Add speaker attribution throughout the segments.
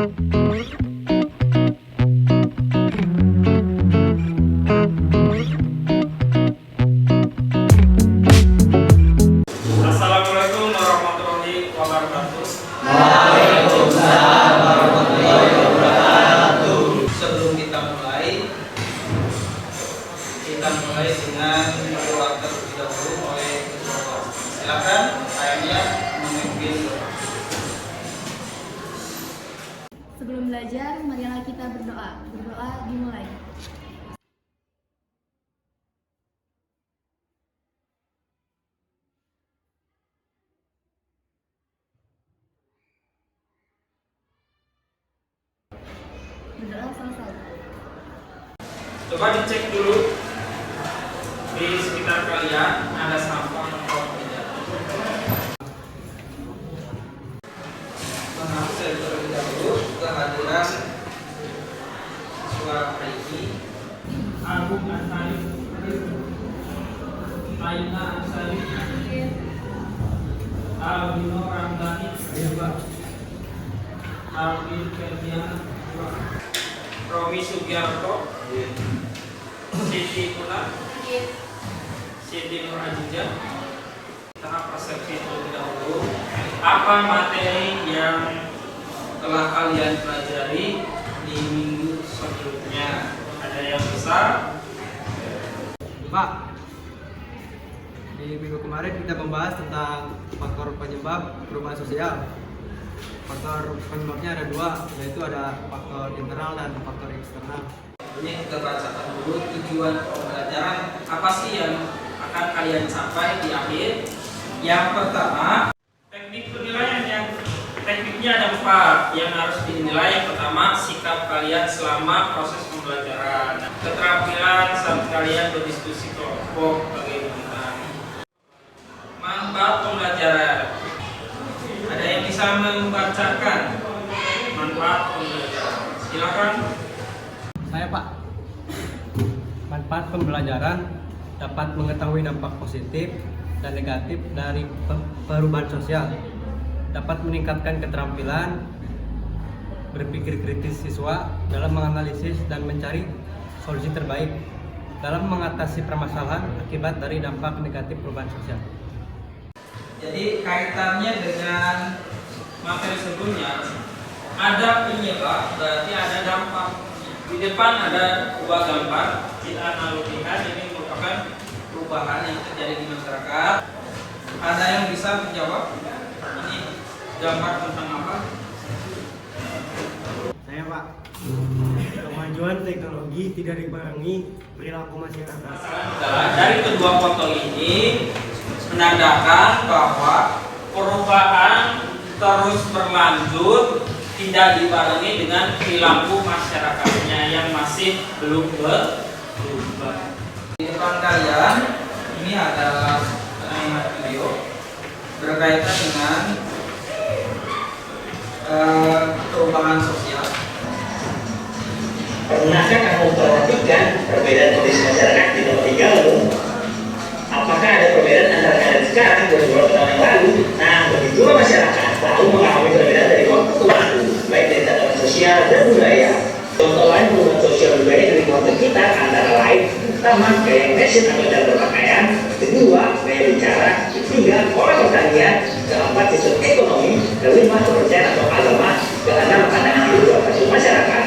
Speaker 1: Assalamualaikum warahmatullahi wabarakatuh.
Speaker 2: Waalaikumsalam warahmatullahi wabarakatuh.
Speaker 3: Sebelum kita mulai dengan berdoa terlebih dahulu oleh ketua kelas. Silakan ayahnya memimpin doa.
Speaker 4: Sebelum belajar, marilah kita berdoa. Berdoa dimulai. Berdoa selesai.
Speaker 1: Coba dicek dulu di sekitar kalian ada sampah atau tidak.
Speaker 3: Mengaksir terlebih dahulu kehadiran siswa ini.
Speaker 1: Agung Ansari, Aina Ansari, Albino Ramdhani, Alvin Ferdiana, Romi Sugiarto, Siti Muna, Siti Nur Aziza. Tahap persepsi terlebih dahulu. Apa materi yang telah kalian pelajari di minggu sebelumnya? Ada yang bisa?
Speaker 2: Pak, di minggu kemarin kita membahas tentang faktor penyebab perubahan sosial. Faktor penyebabnya ada dua, yaitu ada faktor internal dan faktor eksternal.
Speaker 3: Ini kita bacakan dulu tujuan pembelajaran apa sih yang akan kalian capai di akhir. Yang pertama, tekniknya ada 4 yang harus dinilai. Yang pertama, sikap kalian selama proses pembelajaran, keterampilan saat kalian berdiskusi kelompok, bagaimana manfaat pembelajaran. Ada yang bisa membacakan manfaat pembelajaran? Silakan.
Speaker 2: Saya Pak, manfaat pembelajaran dapat mengetahui dampak positif dan negatif dari perubahan sosial, dapat meningkatkan keterampilan berpikir kritis siswa dalam menganalisis dan mencari solusi terbaik dalam mengatasi permasalahan akibat dari dampak negatif perubahan sosial.
Speaker 3: Jadi kaitannya dengan materi sebelumnya, ada penyebab berarti ada dampak. Di depan ada 2 gambar, kita analogikan ini merupakan perubahan yang terjadi di masyarakat. Ada yang bisa menjawab? Ini gambar tentang apa?
Speaker 5: Saya Pak, kemajuan teknologi tidak dibarengi perilaku masyarakat.
Speaker 1: Dari kedua foto ini menandakan bahwa perubahan terus berlanjut, tidak dibarengi dengan perilaku masyarakatnya yang masih belum berubah.
Speaker 3: Di depan kalian ini adalah tayangan video berkaitan dengan perubahan sosial.
Speaker 6: Pernahkah kamu perhatikan perbedaan kondisi masyarakat di tempat tinggalmu? Apakah ada perbedaan antara kalian sekarang dan beberapa tahun yang lalu? Nah, begitulah masyarakat tahu mengalami perbedaan dari waktu ke waktu, baik dari tatanan sosial dan budaya. Contoh lain perubahan sosial budaya dari keluarga kita antara lain pertama, gaya fashion atau cara berpakaian, kedua, gaya bicara, ketiga, pola pertanian, keempat, sistem ekonomi, kelima, kepercayaan atau agama, keenam, pandangan hidup atau masyarakat.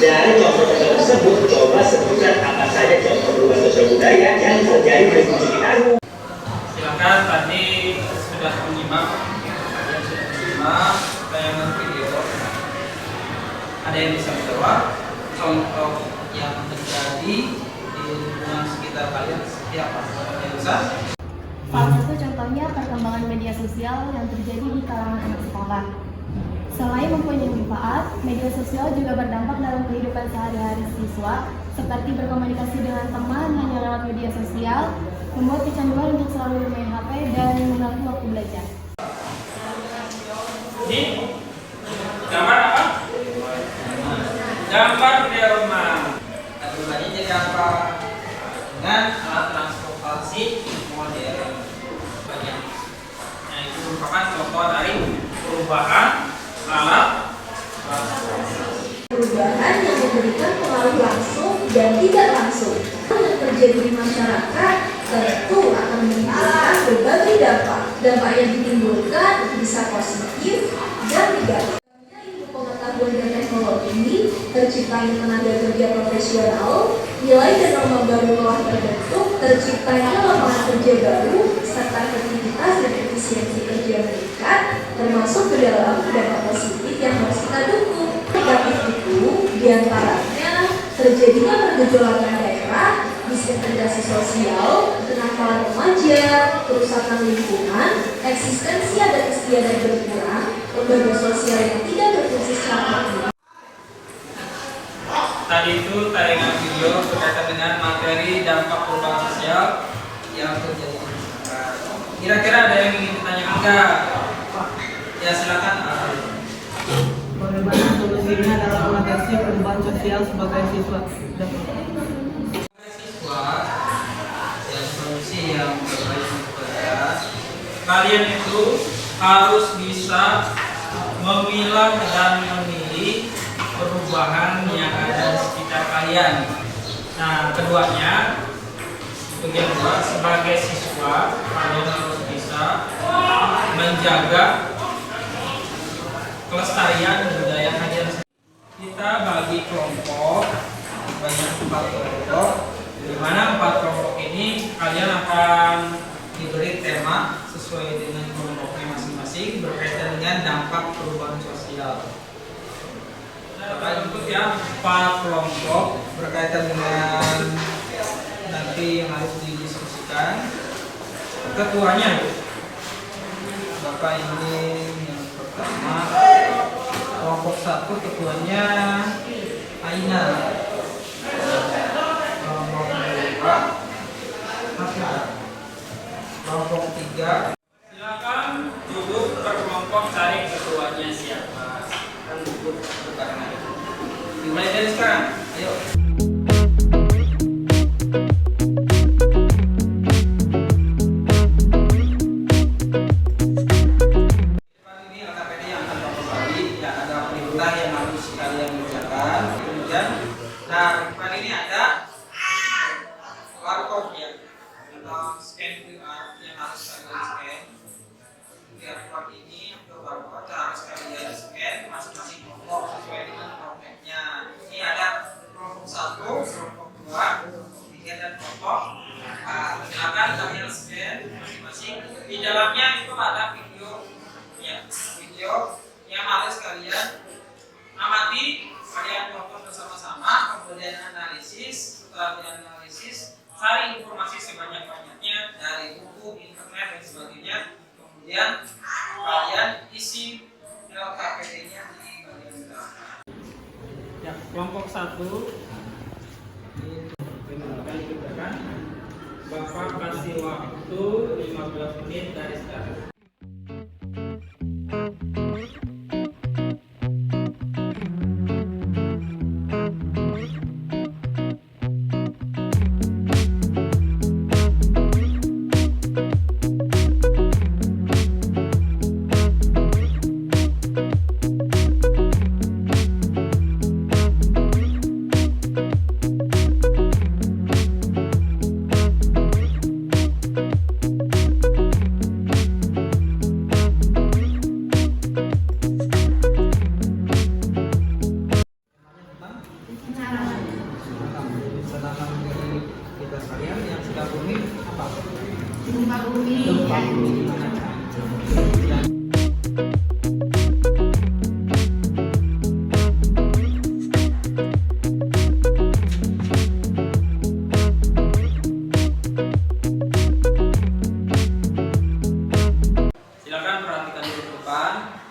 Speaker 6: Dari contoh-contoh tersebut, coba sebutkan apa saja contoh perubahan sosial budaya yang terjadi di lingkungan sekitarmu.
Speaker 1: Silakan, tadi sudah menyimak
Speaker 3: Tayangan video. Ada yang bisa menjawab contoh yang terjadi di lingkungan sekitar kalian siapa? Yang bisa?
Speaker 4: Salah satu contohnya perkembangan media sosial yang terjadi di kalangan anak sekolah. Selain mempunyai manfaat, media sosial juga berdampak dalam kehidupan sehari-hari siswa, seperti berkomunikasi dengan teman hanya lewat media sosial, membuat kecanduan untuk selalu bermain HP, dan mengganggu waktu belajar.
Speaker 1: ini gambar apa? Gambar video rumah.
Speaker 3: Aturannya jadi apa? Dengan alat transportasi modern banyak.
Speaker 1: Nah, itu merupakan contoh dari perubahan alat
Speaker 7: terjadi di masyarakat tentu akan menimbulkan berbagai dampak. Dampak yang ditimbulkan bisa positif dan negatif. Ilmu pengetahuan dan teknologi, terciptanya tenaga kerja profesional, nilai dan norma baru telah terbentuk, terciptanya lapangan kerja baru, serta efektivitas dan efisiensi kerja meningkat, termasuk ke dalam dampak positif yang harus kita dukung. Negatif itu diantaranya terjadinya pergejolakan daerah, disintegrasi sosial, kenakalan remaja, kerusakan lingkungan, eksistensi adat istiadat berkurang, lembaga sosial yang tidak berfungsi secara optimal.
Speaker 3: Tadi itu tayangan video berkaitan dengan materi dampak perubahan sosial yang terjadi di masyarakat. Kira-kira ada yang ingin ditanyakan enggak? Ya silakan.
Speaker 2: Bagaimana solusinya dalam mengatasi perubahan sosial sebagai siswa?
Speaker 3: Siswa yang solusi yang terbaik adalah kalian itu harus bisa memilah dan memilih perubahan yang ada di sekitar kalian. Nah, keduanya, bagian kedua, sebagai siswa kalian harus bisa menjaga kelestarian budaya kalian. Kita bagi kelompok banyak 4 kelompok, di mana 4 kelompok ini kalian akan diberi tema sesuai dengan kelompoknya masing-masing berkaitan dengan dampak perubahan sosial. Kita untuk ya 4 kelompok berkaitan dengan nanti yang harus didiskusikan. Ketuanya Bapak ini yang pertama, kelompok 1 ketuanya Aina, kelompok 2 Hafida, kelompok 3. Silakan duduk per kelompok, cari ketuanya siapa. Kan duduk berbarengan. Dimulai dari sekarang. Ayo. Nah, depan ini ada barcode ya, atau scan QR yang harus kalian scan. QR code ini atau barcode harus kalian scan masing-masing kelompok sesuai dengan kelompoknya. Ini ada kelompok 1, kelompok 2, kelompok 3 dan kelompok 4. Silakan kalian scan masing-masing. Di dalamnya itu ada video, ya, video yang harus kalian amati. Kalian tonton bersama-sama, kemudian analisis. Setelah dianalisis, cari informasi sebanyak-banyaknya dari buku, internet dan sebagainya. Kemudian kalian isi LKPD-nya di bagian belakang.
Speaker 1: Ya, kelompok 1 Bapak kasih waktu 15 menit dari sekarang.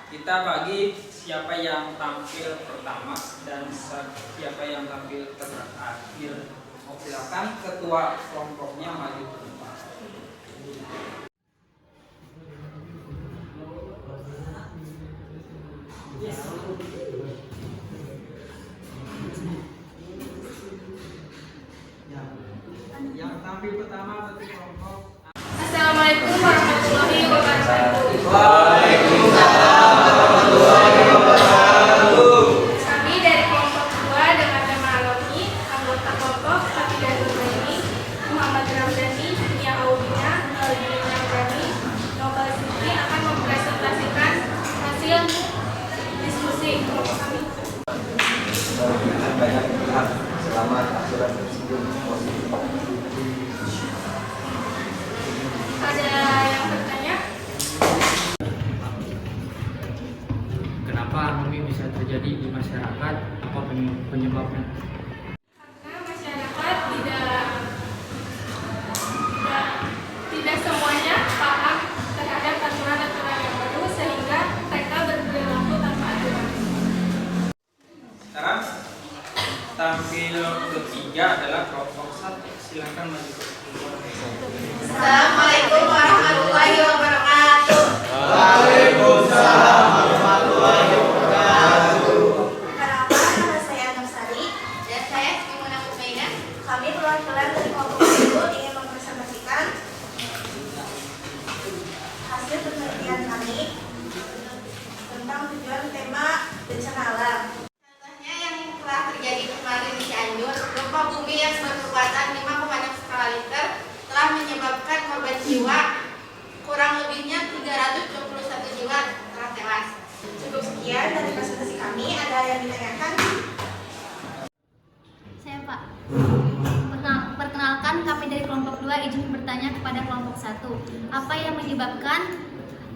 Speaker 1: Kita bagi siapa yang tampil pertama dan siapa yang tampil terakhir. Silakan ketua kelompoknya maju ke depan. Yang tampil pertama berarti kelompok.
Speaker 4: Assalamualaikum warahmatullahi wabarakatuh. Kami dari kelompok 2 dengan tema Aloni, anggota kelompok Hafida Nurani,
Speaker 8: Kenapa anomali bisa terjadi di masyarakat? Apa penyebabnya?
Speaker 9: Karena masyarakat tidak semuanya paham terhadap aturan-aturan yang baru sehingga mereka berperilaku tanpa aturan.
Speaker 3: Sekarang tampil ketiga adalah kelompok 1. Silakan maju ke depan.
Speaker 10: Assalamualaikum warahmatullahi wabarakatuh.
Speaker 5: Waalaikumsalam warahmatullahi wabarakatuh.
Speaker 10: Perkenalkan, nama saya Anam Sari dan saya Maimunah Kumaina. Kami perwakilan dari kelompok 1 ingin mempresentasikan hasil penelitian kami tentang tujuan tema bencana alam. Contohnya yang telah terjadi kemarin di Cianjur, gempa bumi yang berkekuatan 5,6 skala Richter telah menyebabkan korban jiwa kurang lebihnya 321 jiwa telah tewas. Cukup sekian dari presentasi kami. Ada yang ditanyakan?
Speaker 11: Saya Pak. Perkenalkan, kami dari kelompok 2 izin bertanya kepada kelompok 1. Apa yang menyebabkan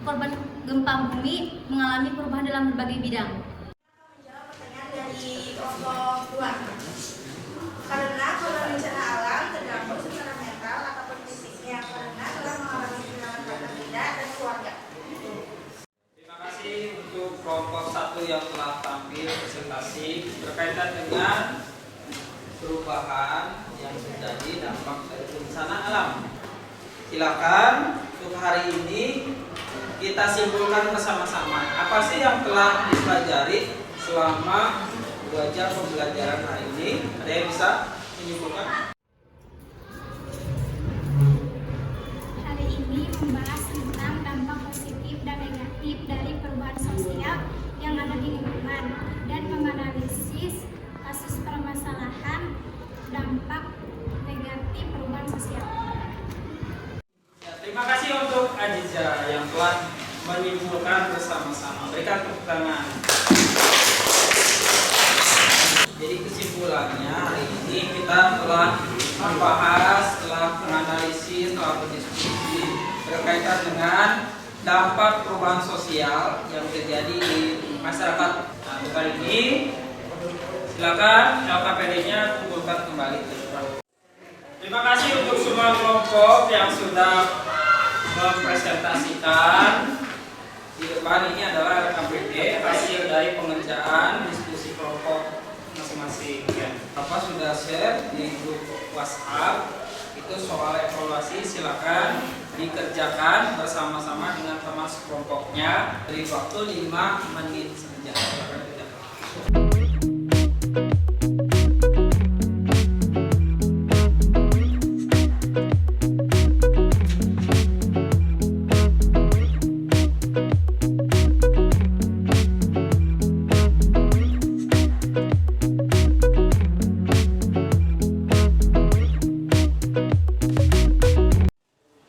Speaker 11: korban gempa bumi mengalami perubahan dalam berbagai bidang?
Speaker 10: Menjawab pertanyaan dari kelompok 2. Karena korban bencana alam terganggu secara mental ataupun fisiknya karena telah mengalami kehilangan partner beda dan keluarga.
Speaker 3: Terima kasih untuk kelompok 1 yang telah tampil presentasi berkaitan dengan perubahan yang terjadi dampak dari bencana alam. Silakan untuk hari ini kita simpulkan bersama-sama apa sih yang telah dipelajari selama 2 jam pembelajaran hari ini. Ada yang bisa menyimpulkan?
Speaker 9: Hari ini membahas tentang dampak positif dan negatif dari perubahan sosial yang ada di lingkungan dan menganalisis kasus permasalahan dampak negatif perubahan sosial.
Speaker 3: Ya, terima kasih untuk Aziza yang telah menyimpulkan bersama-sama. Berikan tepuk tangan. Jadi kesimpulannya hari ini kita telah membahas, telah menganalisis, telah berdiskusi berkaitan dengan dampak perubahan sosial yang terjadi di masyarakat. Nah, untuk kali ini silakan LKPD-nya kumpulkan kembali ke depan. Terima kasih untuk semua kelompok yang sudah mempresentasikan. Di depan ini adalah LKPD hasil dari pengerjaan diskusi kelompok masing-masing. Ya. Bapak sudah share di grup WhatsApp itu soal evaluasi, silakan dikerjakan bersama-sama dengan teman sekelompoknya dari waktu 5 menit saja. Silakan kerjakan.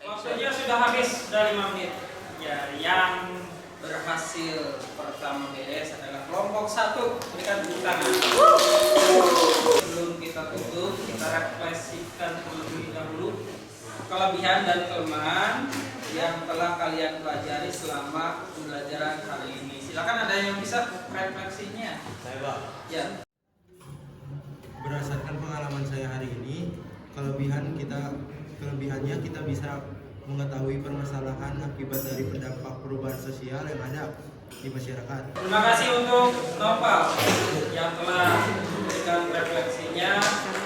Speaker 3: Waktunya sudah habis, sudah 5 menit. Ya, yang berhasil pertama beres adalah kelompok 1. Berikan tepuk tangan. Sebelum kita tutup, kita refleksikan terlebih dahulu kelebihan dan kelemahan yang telah kalian pelajari selama pembelajaran hari ini. Silakan, ada yang bisa refleksinya?
Speaker 5: Saya Pak.
Speaker 3: Ya.
Speaker 5: Berdasarkan pengalaman saya hari ini, kelebihannya kita bisa mengetahui permasalahan akibat dari dampak perubahan sosial yang ada di masyarakat.
Speaker 3: Terima kasih untuk Nopal yang telah memberikan refleksinya,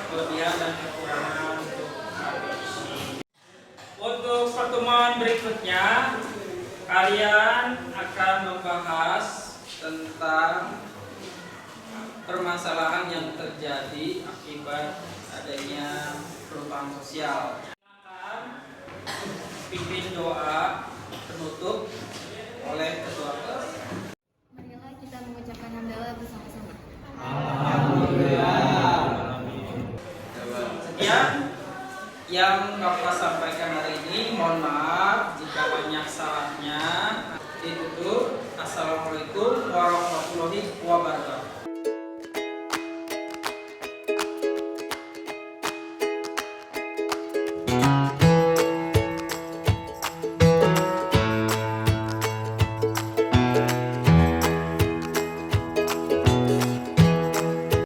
Speaker 3: kelebihan dan kekurangan untuk hari ini. Untuk pertemuan berikutnya, kalian akan membahas tentang permasalahan yang terjadi akibat adanya perubahan sosial. Pimpin doa penutup oleh ketua kelas.
Speaker 11: Marilah kita mengucapkan hamdalah bersama-sama.
Speaker 3: Sekian yang Bapak sampaikan hari ini. Mohon maaf jika banyak salahnya. Ditutup. Assalamualaikum warahmatullahi wabarakatuh.